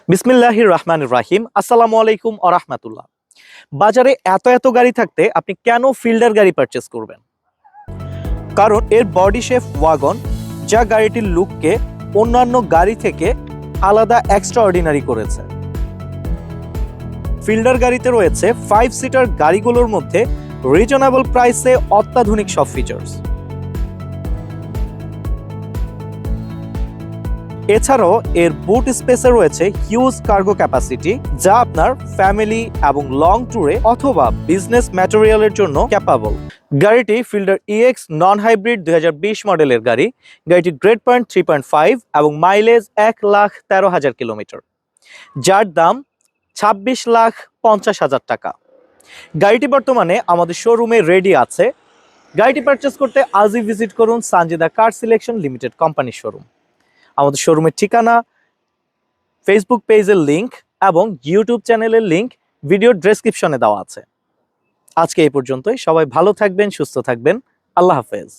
বিসমিল্লাহির রহমানির রাহিম। আসসালামু আলাইকুম ওয়া রাহমাতুল্লাহ। বাজারে এত এত গাড়ি থাকতে আপনি কেন ফিল্ডার গাড়ি পারচেজ করবেন? কারণ এর বডি শেপ ওয়াগন, যা গাড়িটির লুককে অন্যান্য গাড়ি থেকে আলাদা এক্সট্রা অর্ডিনারি করেছে। ফিল্ডার গাড়িতে রয়েছে 5 সিটার গাড়িগুলোর মধ্যে রিজনেবল প্রাইসে অত্যাধুনিক সব ফিচার্স। এছাড়াও এর বুট স্পেসে রয়েছে হিউজ কার্গো ক্যাপাসিটি, যা আপনার ফ্যামিলি এবং লং ট্যুরে অথবা বিজনেস ম্যাটেরিয়ালের জন্য ক্যাপাবল। গাড়িটি ফিল্ডার EX নন হাইব্রিড 2020 মডেলের গাড়ি। গাড়িটির গ্রেড পয়েন্ট 3.5 এবং মাইলেজ 1,13,000 কিলোমিটার, যার দাম 26,50,000 টাকা। গাড়িটি বর্তমানে আমাদের শোরুমে রেডি আছে। গাড়িটি পারচেস করতে আজই ভিজিট করুন সানজিদা কার সিলেকশন লিমিটেড কোম্পানির শোরুম। আমাদের শোরুমের ঠিকানা, ফেসবুক পেজের লিংক এবং ইউটিউব চ্যানেলের লিংক ভিডিও ডেসক্রিপশনে দেওয়া আছে। আজকে এই পর্যন্তই। সবাই ভালো থাকবেন, সুস্থ থাকবেন। আল্লাহ হাফেজ।